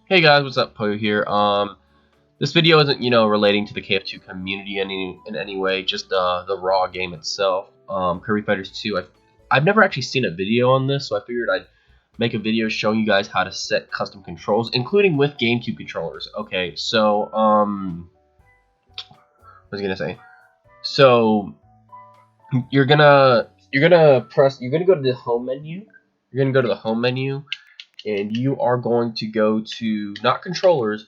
Hey guys, what's up? Poyo here. This video isn't, relating to the KF2 community in any way, just the raw game itself. Kirby Fighters 2. I've never actually seen a video on this, so I figured I'd make a video showing you guys how to set custom controls, including with GameCube controllers. Okay, so what was I gonna say? So you're gonna go to the home menu. You're gonna go to the home menu, and you are going to go to not controllers,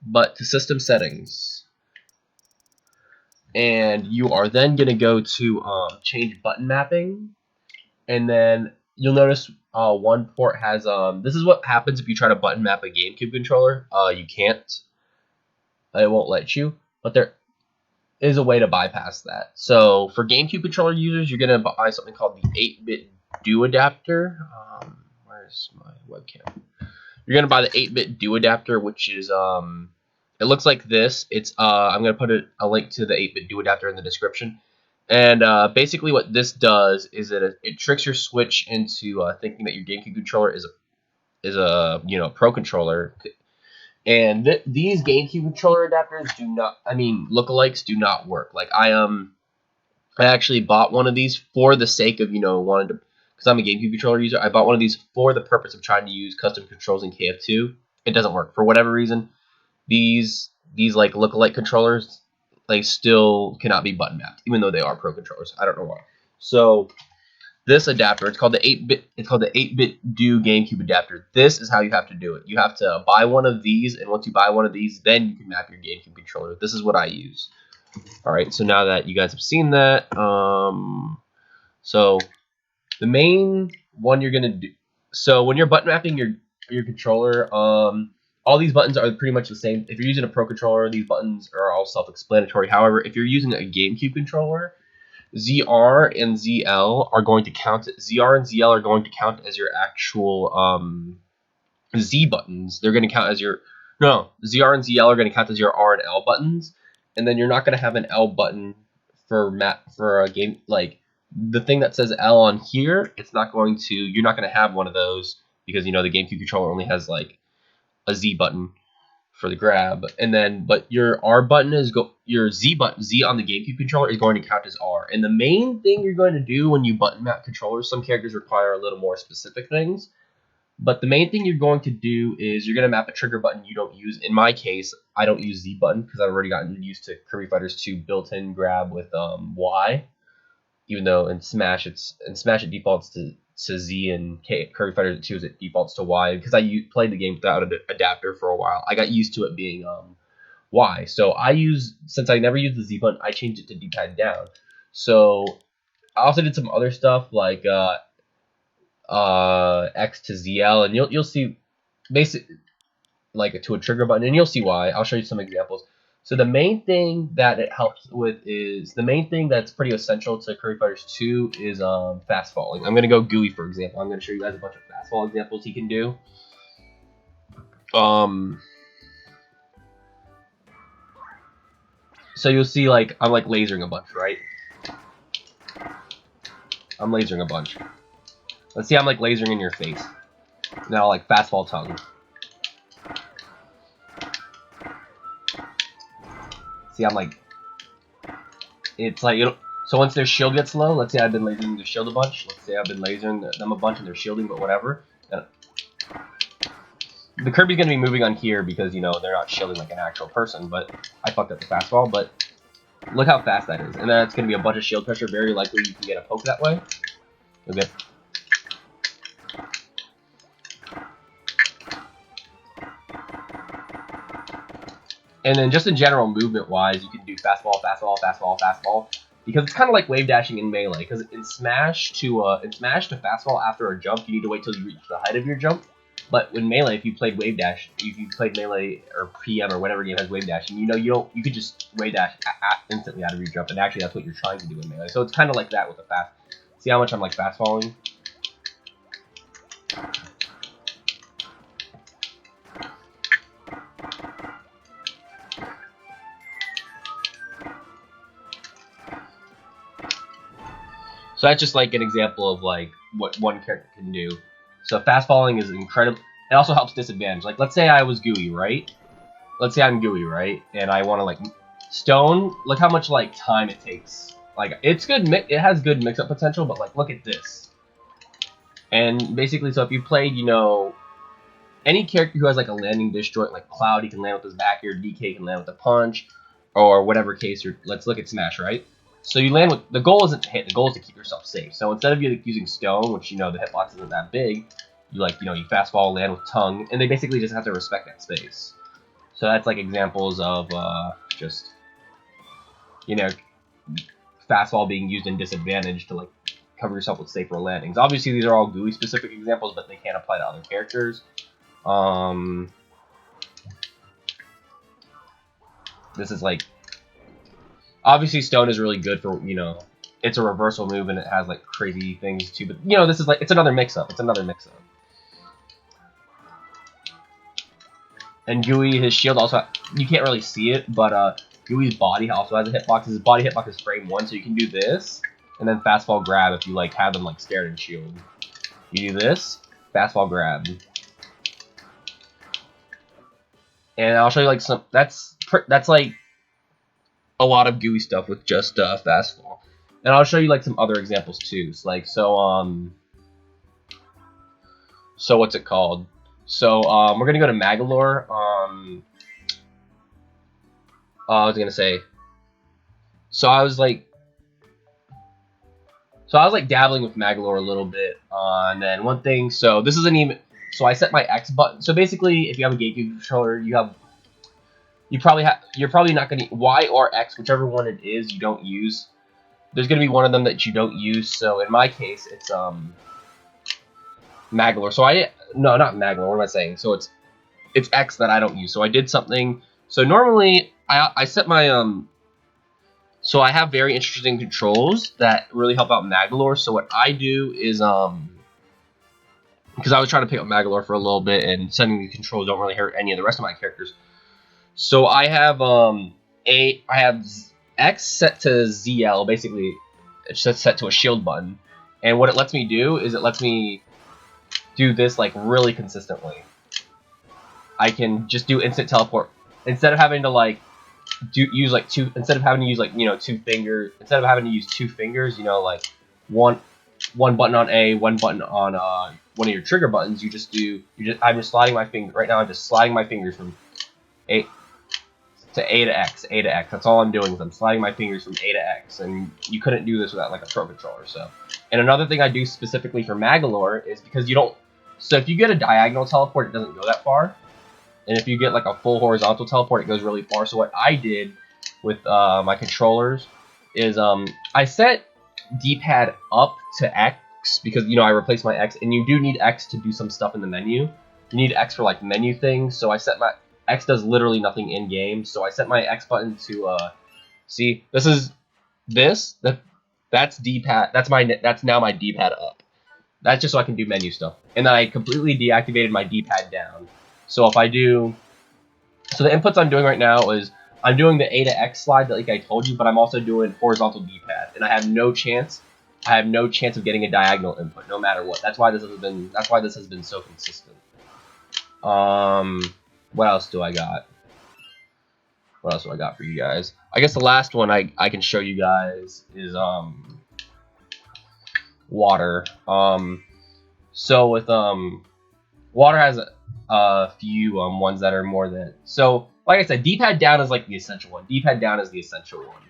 but to system settings, and you are then going to go to change button mapping, and then you'll notice one port has this is what happens if you try to button map a GameCube controller. You can't, it won't let you, but there is a way to bypass that. So for GameCube controller users, you're going to buy something called the 8-bit do adapter. Where's my webcam? You're going to buy the 8-bit do adapter, which is it looks like this. It's I'm gonna put a link to the 8-bit do adapter in the description. And basically, what this does is that it tricks your Switch into thinking that your GameCube controller is a Pro controller. And these GameCube controller adapters do not, lookalikes do not work. Like I actually bought one of these for the sake of wanting to, because I'm a GameCube controller user. I bought one of these for the purpose of trying to use custom controls in KF2. It doesn't work for whatever reason. These like lookalike controllers, they still cannot be button mapped, even though they are Pro controllers. I don't know why. So this adapter, it's called the 8-bit do GameCube adapter. This is how you have to do it. You have to buy one of these, and once you buy one of these, then you can map your GameCube controller. This is what I use. All right. So now that you guys have seen that, so the main one you're gonna do. So when you're button mapping your controller, all these buttons are pretty much the same. If you're using a Pro controller, these buttons are all self-explanatory. However, if you're using a GameCube controller, ZR and ZL are going to count. ZR and ZL are going to count as your actual Z buttons. They're going to count as your ZR and ZL are going to count as your R and L buttons, and then you're not going to have an L button for a game, like the thing that says L on here. You're not going to have one of those because the GameCube controller only has like a Z button for the grab, and then but your R button your Z button on the GameCube controller is going to count as R. And the main thing you're going to do when you button map controllers, some characters require a little more specific things, but the main thing you're going to do is you're going to map a trigger button you don't use. In my case, I don't use Z button because I've already gotten used to Kirby Fighters 2 built-in grab with Y, even though in Smash it defaults to Z, and Kirby Fighters 2 it defaults to Y. Because I played the game without an adapter for a while, I got used to it being Y. So since I never used the Z button, I changed it to D-pad down. So I also did some other stuff like X to ZL, and you'll see basically like to a trigger button, and you'll see why. I'll show you some examples. So the main thing that it helps with is the main thing that's pretty essential to Kirby Fighters 2 is fast falling. I'm gonna go Gooey for example. I'm gonna show you guys a bunch of fast fall examples he can do. So you'll see like I'm like lasering a bunch, right? I'm lasering a bunch. Let's see, I'm like lasering in your face. Now like fast fall tongue. See, I'm like, it's like, so once their shield gets low, let's say I've been lasering their shield a bunch. Let's say I've been lasering them a bunch and they're shielding, but whatever. The Kirby's going to be moving on here because, they're not shielding like an actual person, but I fucked up the fastball, but look how fast that is. And then it's going to be a bunch of shield pressure. Very likely you can get a poke that way. You'll get... And then just in general movement-wise, you can do fastball, fastball, fastball, fastball, because it's kind of like wave dashing in Melee. Because in Smash to fastball after a jump, you need to wait till you reach the height of your jump. But in Melee, if you played wave dash, if you played Melee or PM or whatever game has wave dashing, you could just wave dash instantly out of your jump, and actually that's what you're trying to do in Melee. So it's kind of like that with the fast. See how much I'm like fast falling? So that's just like an example of like what one character can do. So fast falling is incredible. It also helps disadvantage. Like, let's say I was gooey, right? Let's say I'm gooey, right? And I want to, like, stone. Look how much, like, time it takes. Like, it's good. It has good mix-up potential, but, like, look at this. And basically, so if you played, you know, any character who has, like, a landing disjoint, like Cloud, he can land with his back here. DK can land with a punch, or whatever case. Let's look at Smash, right? So you land with, the goal isn't to hit, the goal is to keep yourself safe. So instead of you using stone, which, you know, the hitbox isn't that big, you, like, you know, you fastball, land with tongue, and they basically just have to respect that space. So that's, like, examples of just, you know, fastball being used in disadvantage to, like, cover yourself with safer landings. Obviously, these are all GUI specific examples, but they can apply to other characters. This is, like, obviously stone is really good for, you know, it's a reversal move and it has, like, crazy things too, but, you know, this is, like, it's another mix-up. It's another mix-up. And GUI, his shield also, you can't really see it, but GUI's body also has a hitbox. His body hitbox is frame 1, so you can do this, and then fastball grab if you, like, have them, like, scared and shield. You do this, fastball grab. And I'll show you, like, some, that's like, a lot of GUI stuff with just fastball. And I'll show you, like, some other examples, too. So, like, so what's it called? So, we're gonna go to Magolor. I was gonna say. So I was like dabbling with Magolor a little bit. And then one thing. So this isn't even. So I set my X button. So basically, if you have a GameCube controller, you're probably not gonna Y or X, whichever one it is, you don't use. There's gonna be one of them that you don't use. So in my case, it's Magolor. So no, not Magolor. What am I saying? So it's X that I don't use. So I did something. So normally I set my so I have very interesting controls that really help out Magolor. So what I do is because I was trying to pick up Magolor for a little bit, and setting the controls don't really hurt any of the rest of my characters. So I have X set to ZL, basically it's just set to a shield button, and what it lets me do is it lets me do this, like, really consistently. I can just do instant teleport instead of having to, like, instead of having to use, like, you know, 2 fingers, instead of having to use 2 fingers, you know, like one button on A, one button on one of your trigger buttons. I'm just sliding my finger right now. I'm just sliding my fingers from A to X, A to X. That's all I'm doing is I'm sliding my fingers from A to X, and you couldn't do this without, like, a pro controller. So, and another thing I do specifically for Magolor is because you don't. So if you get a diagonal teleport, it doesn't go that far. And if you get, like, a full horizontal teleport, it goes really far. So what I did with my controllers is I set D-pad up to X because, you know, I replaced my X. And you do need X to do some stuff in the menu. You need X for, like, menu things. So I set my X does literally nothing in-game. So I set my X button to, see, that's D-pad. That's now my D-pad up. That's just so I can do menu stuff. And then I completely deactivated my D-pad down. So if I do, so the inputs I'm doing right now is I'm doing the A to X slide, like I told you, but I'm also doing horizontal D-pad, and I have no chance. I have no chance of getting a diagonal input, no matter what. That's why this has been so consistent. What else do I got? What else do I got for you guys? I guess the last one I can show you guys is water. So with water has a few ones that are more than, so like I said, D-pad down is, like, the essential one. D-pad down is the essential one,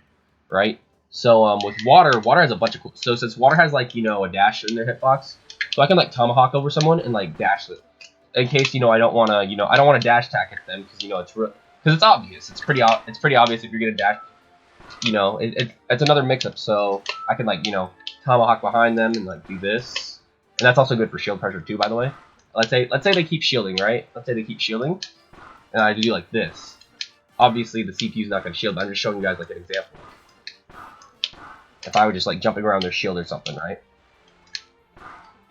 right? So with water has a bunch of cool. So since water has, like, you know, a dash in their hitbox, so I can, like, tomahawk over someone and, like, dash it in case, you know, I don't want to dash attack at them because, you know, because it's obvious. It's pretty obvious if you're gonna dash. You know, it's another mix-up. So I can, like, you know, tomahawk behind them and, like, do this, and that's also good for shield pressure too, by the way. Let's say they keep shielding, right? Let's say they keep shielding, and I do like this. Obviously, the CPU is not going to shield, but I'm just showing you guys, like, an example. If I were just, like, jumping around their shield or something, right?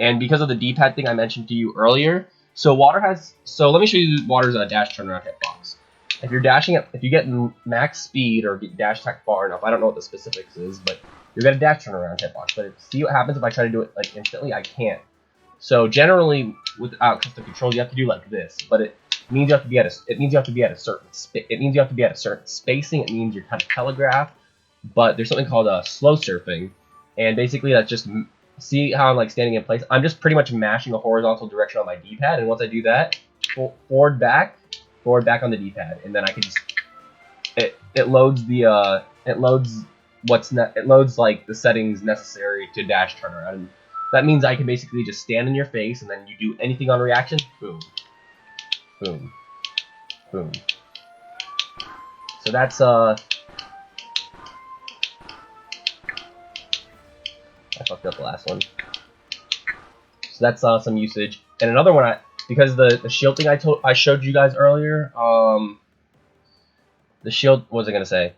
And because of the D-pad thing I mentioned to you earlier, so water has. So let me show you water's dash turnaround hitbox. If you're dashing it, if you get max speed or get dash attack far enough, I don't know what the specifics is, but you're gonna dash turnaround hitbox. But see what happens if I try to do it, like, instantly? I can't. So generally, without custom controls, you have to do like this, but it means you have to be at a certain spacing. It means you're kind of telegraphed. But there's something called slow surfing, and basically that's just see how I'm like standing in place. I'm just pretty much mashing a horizontal direction on my D-pad, and once I do that, forward back on the D-pad, and then I can just it loads like the settings necessary to dash turnaround. And that means I can basically just stand in your face, and then you do anything on reaction, boom, boom, boom. So that's I fucked up the last one. So that's some usage. And another one, because the shield thing I showed you guys earlier, the shield, what was I gonna say?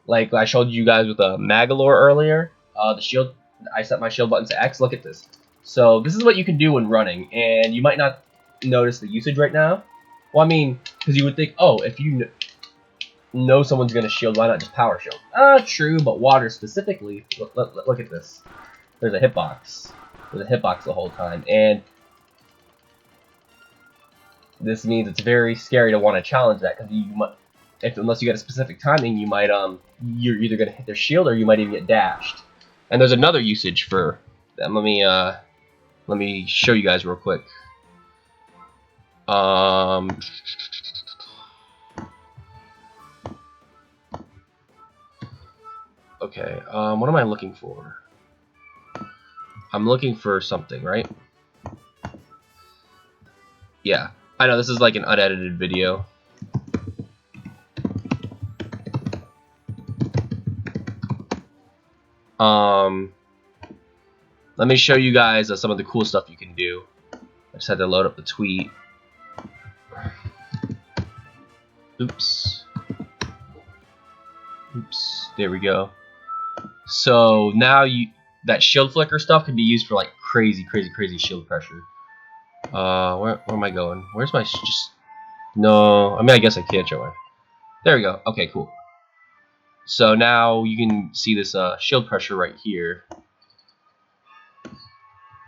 Like I showed you guys with a Magolor earlier, the shield, I set my shield button to X. Look at this. So this is what you can do when running, and you might not notice the usage right now. Well, I mean, because you would think, oh, if you know someone's gonna shield, why not just power shield? True, but water specifically. Look at this. There's a hitbox. There's a hitbox the whole time, and this means it's very scary to want to challenge that, because unless you get a specific timing, you might you're either gonna hit their shield or you might even get dashed. And there's another usage for them. Let me show you guys real quick. Okay. What am I looking for? I'm looking for something, right? Yeah, I know this is like an unedited video. Let me show you guys some of the cool stuff you can do. I just had to load up the tweet. Oops. There we go. So now that shield flicker stuff can be used for like crazy shield pressure. Where am I going? Where's my no? I mean, I guess I can't show it. There we go. Okay, cool. So now you can see this shield pressure right here.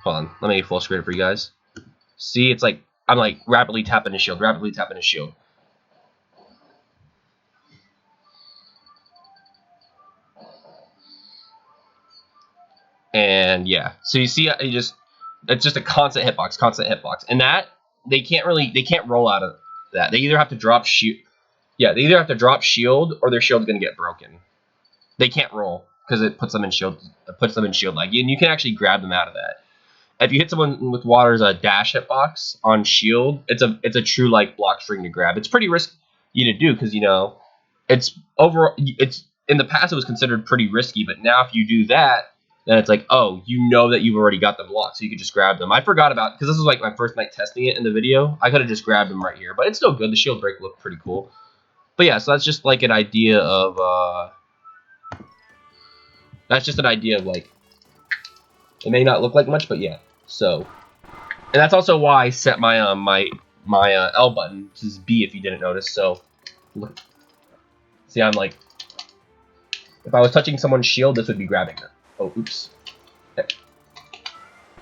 Hold on, let me full screen it for you guys. See, it's like I'm like rapidly tapping his shield, And yeah, so you see, it's just a constant hitbox, and that they can't roll out of that. They either have to drop shield, or their shield's gonna get broken. They can't roll because it puts them in shield, lag, and you can actually grab them out of that. If you hit someone with water's dash hitbox on shield, it's a true like block string to grab. It's pretty risky to do because it's in the past it was considered pretty risky, but now if you do that, then it's like, oh, that you've already got them blocked, so you can just grab them. I forgot about, because this was like my first night testing it in the video. I could have just grabbed them right here, but it's still good. The shield break looked pretty cool. But yeah, so that's just like an idea of like, it may not look like much, but yeah. So, and that's also why I set my my L button to B, if you didn't notice. So, look, see, I'm like, if I was touching someone's shield, this would be grabbing them. Oh, oops.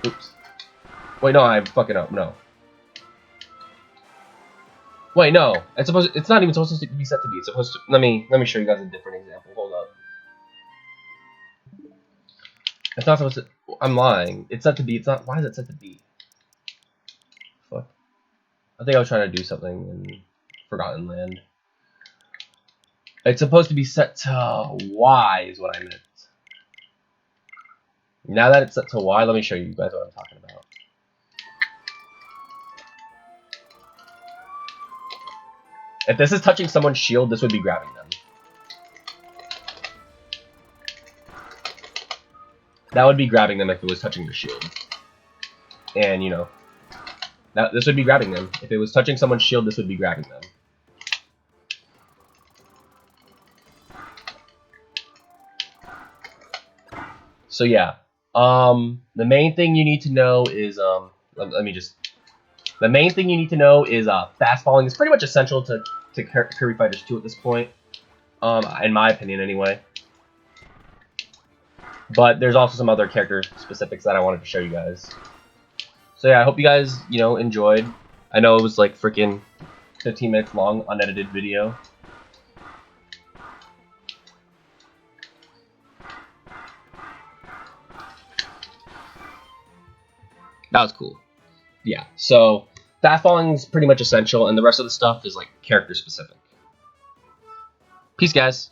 Oops. Wait, no, I'm fucking up. No. Wait, no. It's not even supposed to be set to B. It's supposed to. Let me show you guys a different example. Hold up. It's not supposed to. I'm lying. It's set to B. It's not. Why is it set to B? Fuck. I think I was trying to do something in Forgotten Land. It's supposed to be set to Y, is what I meant. Now that it's set to Y, let me show you guys what I'm talking about. If this is touching someone's shield, this would be grabbing them. That would be grabbing them if it was touching the shield. And, this would be grabbing them. If it was touching someone's shield, this would be grabbing them. So yeah, the main thing you need to know is fast falling is pretty much essential to Kirby Fighters 2 at this point, in my opinion anyway. But there's also some other character specifics that I wanted to show you guys. So yeah, I hope you guys, enjoyed. I know it was like freaking 15 minutes long, unedited video. That was cool. Yeah, so fast falling is pretty much essential, and the rest of the stuff is like character specific. Peace, guys.